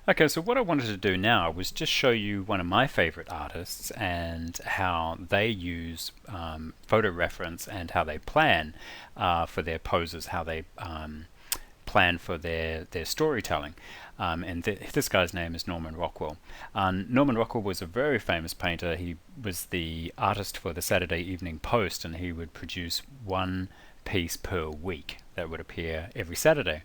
Okay, so what I wanted to do now was just show you one of my favorite artists and how they use photo reference and how they plan for their poses, how they plan for their storytelling. This guy's name is Norman Rockwell. Norman Rockwell was a very famous painter. He was the artist for the Saturday Evening Post, and he would produce one piece per week that would appear every Saturday.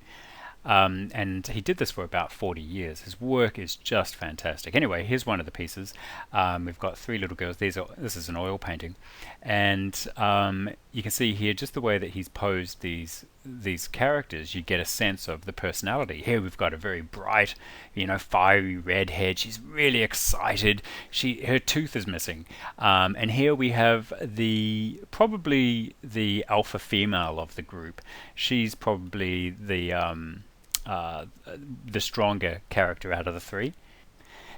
And he did this for about 40 years. His work is just fantastic. Anyway, here's one of the pieces. We've got three little girls. This is an oil painting, and you can see here just the way that he's posed these characters. You get a sense of the personality. Here we've got a very bright, fiery redhead. She's really excited. Her tooth is missing, and here we have probably the alpha female of the group. She's probably the stronger character out of the three.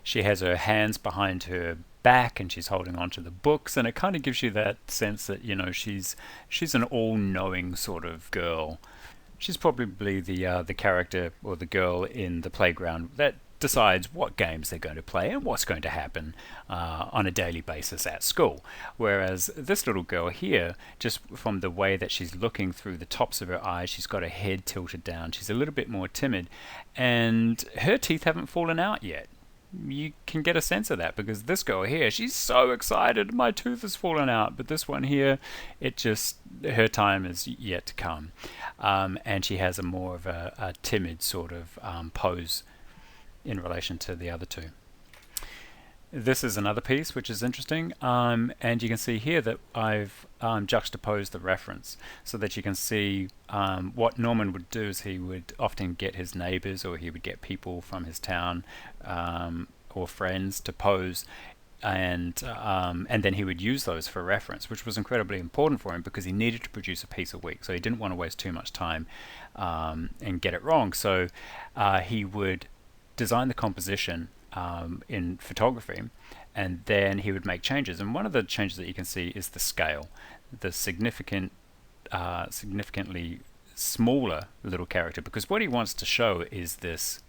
She has her hands behind her back and she's holding on to the books, and it kind of gives you that sense that she's an all-knowing sort of girl. She's probably the character or the girl in the playground that decides what games they're going to play and what's going to happen on a daily basis at school. Whereas this little girl here, just from the way that she's looking through the tops of her eyes, she's got her head tilted down, she's a little bit more timid, and her teeth haven't fallen out yet. You can get a sense of that because this girl here, she's so excited, my tooth has fallen out, but this one here, her time is yet to come. And she has a more of a timid sort of pose in relation to the other two. This is another piece which is interesting, and you can see here that I've juxtaposed the reference so that you can see what Norman would do is he would often get his neighbors or he would get people from his town or friends to pose, and then he would use those for reference, which was incredibly important for him because he needed to produce a piece a week, so he didn't want to waste too much time and get it wrong. So he would design the composition in photography, and then he would make changes. And one of the changes that you can see is the scale, the significantly smaller little character, because what he wants to show is this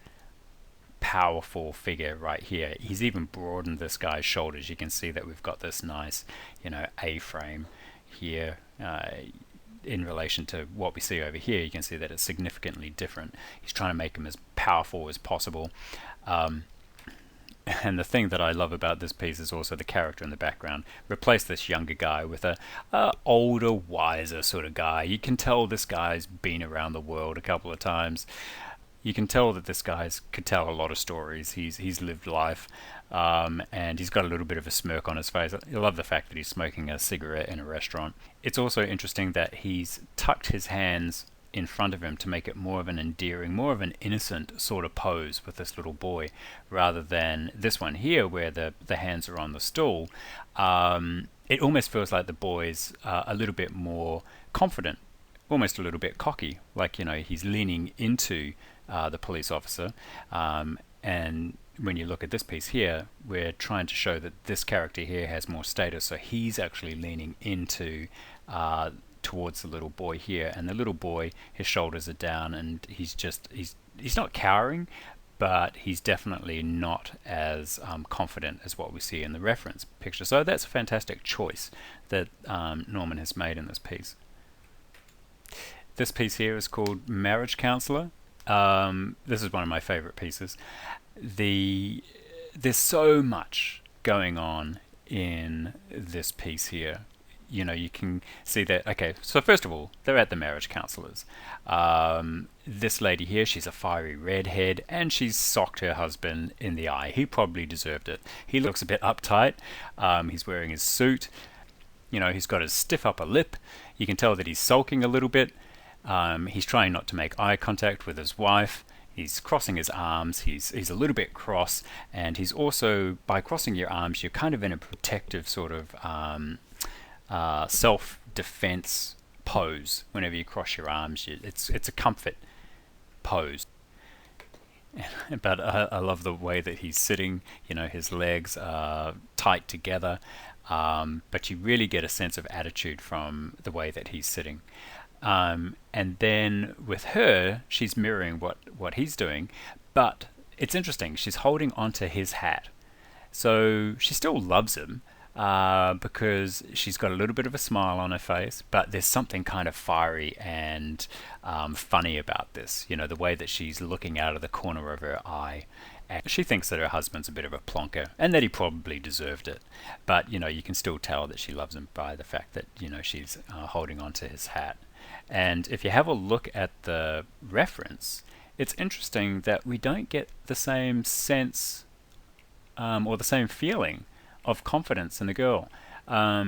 powerful figure right here. He's even broadened this guy's shoulders. You can see that we've got this nice, A-frame here. In relation to what we see over here, you can see that it's significantly different. He's trying to make him as powerful as possible. And the thing that I love about this piece is also the character in the background. Replace this younger guy with a older, wiser sort of guy. You can tell this guy's been around the world a couple of times. You can tell that this guy could tell a lot of stories. He's lived life, and he's got a little bit of a smirk on his face. I love the fact that he's smoking a cigarette in a restaurant. It's also interesting that he's tucked his hands in front of him to make it more of an endearing, more of an innocent sort of pose with this little boy, rather than this one here where the hands are on the stool. It almost feels like the boy's a little bit more confident, almost a little bit cocky, like he's leaning into the police officer. And when you look at this piece here, we're trying to show that this character here has more status, so he's actually leaning into towards the little boy here, and the little boy, his shoulders are down, and he's not cowering, but he's definitely not as confident as what we see in the reference picture. So that's a fantastic choice that Norman has made in this piece. This piece here is called Marriage Counselor. This is one of my favorite pieces. There's so much going on in this piece here. You can see that. Okay, so first of all, they're at the marriage counselors. This lady here, she's a fiery redhead, and she's socked her husband in the eye. He probably deserved it. He looks a bit uptight. He's wearing his suit. He's got his stiff upper lip. You can tell that he's sulking a little bit. He's trying not to make eye contact with his wife. He's crossing his arms. He's a little bit cross, and he's also, by crossing your arms, you're kind of in a protective sort of self-defense pose. Whenever you cross your arms, it's a comfort pose. But I love the way that he's sitting. His legs are tight together, but you really get a sense of attitude from the way that he's sitting. And then with her, she's mirroring what he's doing, but it's interesting. She's holding onto his hat. So she still loves him because she's got a little bit of a smile on her face, but there's something kind of fiery and funny about this. You know, the way that she's looking out of the corner of her eye. And she thinks that her husband's a bit of a plonker and that he probably deserved it. But, you know, you can still tell that she loves him by the fact that, you know, she's holding onto his hat. And if you have a look at the reference, it's interesting that we don't get the same sense or the same feeling of confidence in the girl. Or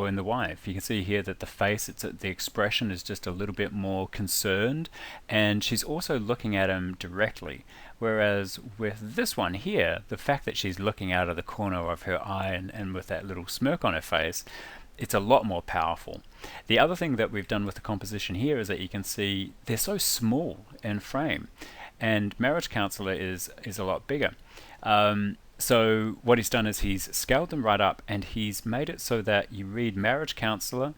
in the wife, you can see here that the face, the expression is just a little bit more concerned, and she's also looking at him directly. Whereas with this one here, the fact that she's looking out of the corner of her eye and with that little smirk on her face, it's a lot more powerful. The other thing that we've done with the composition here is that you can see they're so small in frame, and Marriage Counselor is a lot bigger. So what he's done is he's scaled them right up, and he's made it so that you read Marriage Counselor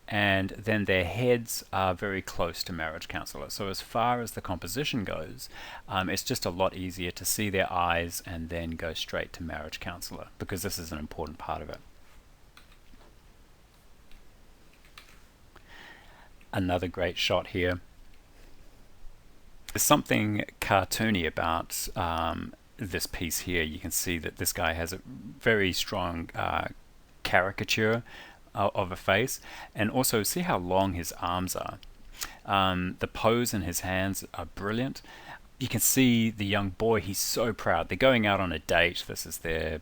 and then their heads are very close to Marriage Counselor. So as far as the composition goes, it's just a lot easier to see their eyes and then go straight to Marriage Counselor, because this is an important part of it. Another great shot here. There's something cartoony about this piece here. You can see that this guy has a very strong caricature of a face, and also see how long his arms are. The pose in his hands are brilliant. You can see the young boy, he's so proud. They're going out on a date. This is their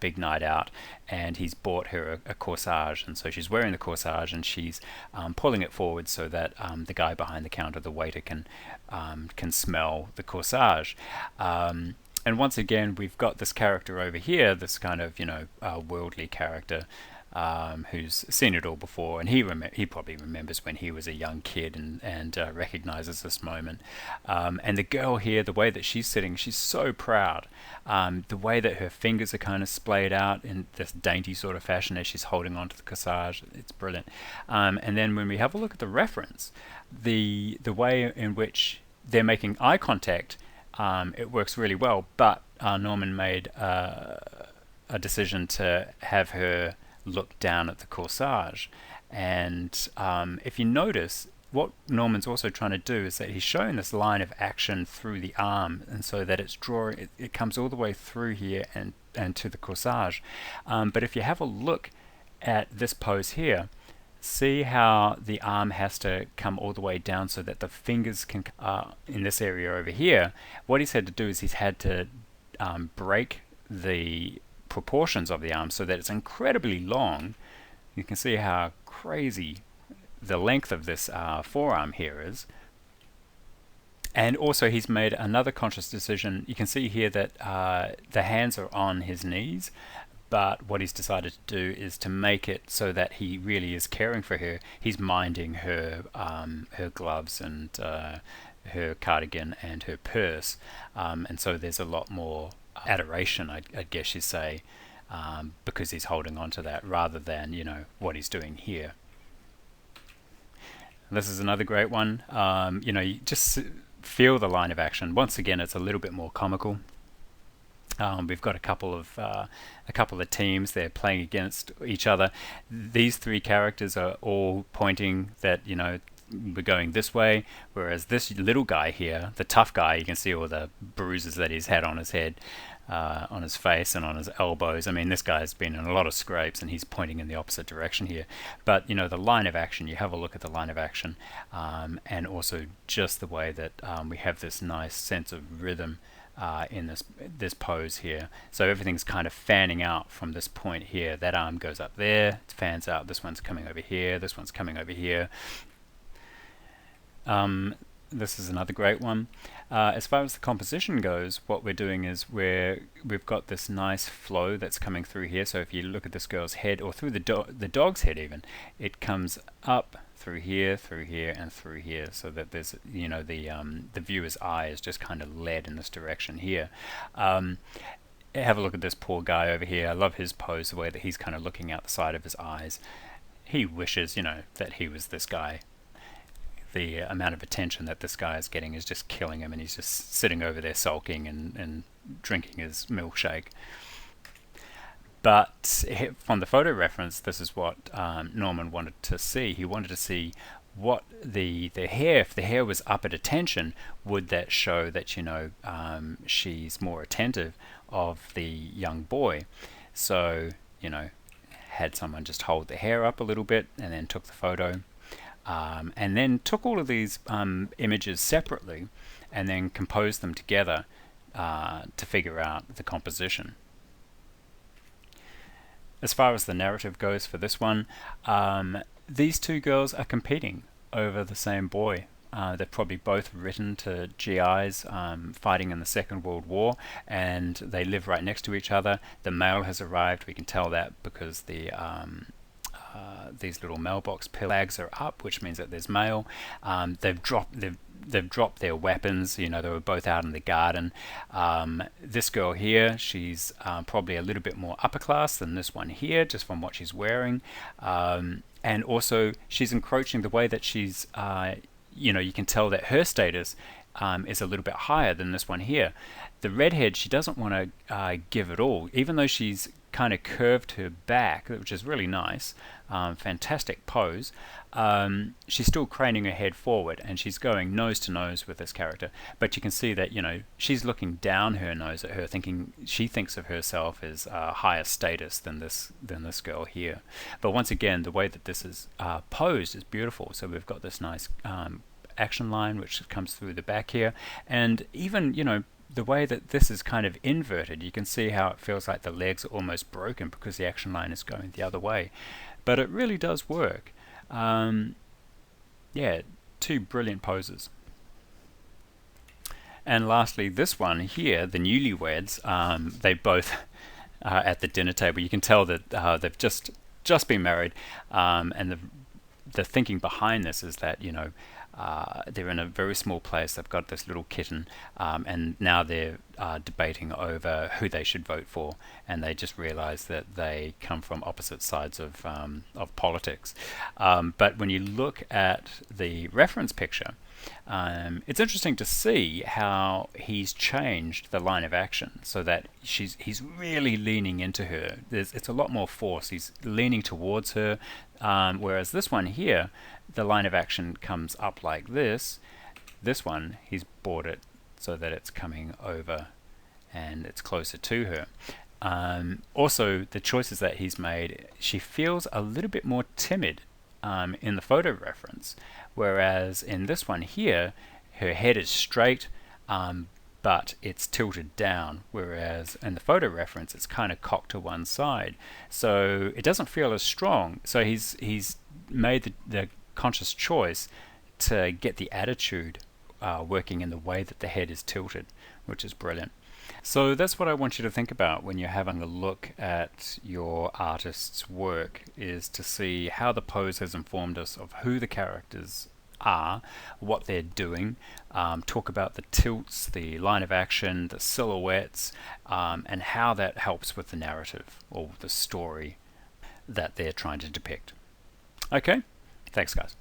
big night out, and he's bought her a corsage, and so she's wearing the corsage, and she's pulling it forward so that the guy behind the counter, the waiter, can smell the corsage. And once again, we've got this character over here, this kind of, worldly character who's seen it all before, and he probably remembers when he was a young kid and recognizes this moment. And the girl here, the way that she's sitting, she's so proud. The way that her fingers are kind of splayed out in this dainty sort of fashion as she's holding onto the corsage, it's brilliant. And then when we have a look at the reference, the way in which they're making eye contact, it works really well, but Norman made a decision to have her look down at the corsage. And if you notice, what Norman's also trying to do is that he's showing this line of action through the arm, and so that it's drawing, it comes all the way through here and to the corsage. But if you have a look at this pose here, see how the arm has to come all the way down so that the fingers can, in this area over here, what he's had to do is he's had to break the proportions of the arm so that it's incredibly long. You can see how crazy the length of this forearm here is. And also he's made another conscious decision. You can see here that the hands are on his knees, but what he's decided to do is to make it so that he really is caring for her. He's minding her gloves and her cardigan and her purse, and so there's a lot more adoration, I guess you say, because he's holding on to that rather than what he's doing here. This is another great one. You just feel the line of action. Once again, it's a little bit more comical. We've got a couple of teams. They're playing against each other. These three characters are all pointing that we're going this way, whereas this little guy here, the tough guy, you can see all the bruises that he's had on his head, on his face and on his elbows. I mean, this guy's been in a lot of scrapes, and he's pointing in the opposite direction here. But the line of action, you have a look at the line of action, and also just the way that we have this nice sense of rhythm in this pose here. So everything's kind of fanning out from this point here. That arm goes up there, it fans out. This one's coming over here. This one's coming over here. This is another great one. As far as the composition goes, what we're doing is we've got this nice flow that's coming through here. So if you look at this girl's head, or through the dog's head even, it comes up through here, and through here, so that there's the viewer's eye is just kind of led in this direction here. Have a look at this poor guy over here. I love his pose, the way that he's kind of looking out the side of his eyes. He wishes that he was this guy. the amount of attention that this guy is getting is just killing him, and he's just sitting over there sulking and drinking his milkshake. But from the photo reference, this is what Norman wanted to see. He wanted to see what the hair, if the hair was up at attention, would that show that, she's more attentive of the young boy. So, had someone just hold the hair up a little bit and then took the photo, and then took all of these images separately and then composed them together to figure out the composition. As far as the narrative goes for this one, these two girls are competing over the same boy. They're probably both written to GIs fighting in the Second World War, and they live right next to each other. The mail has arrived. We can tell that because these little mailbox flags are up, which means that there's mail. They've dropped their weapons. They were both out in the garden. This girl here, she's probably a little bit more upper class than this one here, just from what she's wearing. And also, she's encroaching the way that she's, you can tell that her status is a little bit higher than this one here. The redhead, she doesn't want to give it all, even though she's kind of curved her back, which is really nice. Fantastic pose. She's still craning her head forward, and she's going nose to nose with this character. But you can see that she's looking down her nose at her, she thinks of herself as higher status than this girl here. But once again, the way that this is posed is beautiful. So we've got this nice action line which comes through the back here, and even the way that this is kind of inverted, you can see how it feels like the legs are almost broken because the action line is going the other way. But it really does work. Yeah, two brilliant poses. And lastly, this one here, the newlyweds, they both are at the dinner table. You can tell that they've just been married, and the thinking behind this is that they're in a very small place. They've got this little kitten, and now they're debating over who they should vote for, and they just realize that they come from opposite sides of politics. But when you look at the reference picture, it's interesting to see how he's changed the line of action so that he's really leaning into her. It's a lot more force. He's leaning towards her, whereas this one here, the line of action comes up like this. This one, he's brought it so that it's coming over and it's closer to her. Also, the choices that he's made, she feels a little bit more timid in the photo reference, whereas in this one here, her head is straight, but it's tilted down, whereas in the photo reference, it's kind of cocked to one side. So it doesn't feel as strong. So he's made the conscious choice to get the attitude working in the way that the head is tilted, which is brilliant. So that's what I want you to think about when you're having a look at your artist's work, is to see how the pose has informed us of who the characters are, what they're doing, talk about the tilts, the line of action, the silhouettes, and how that helps with the narrative or the story that they're trying to depict. Okay, thanks guys.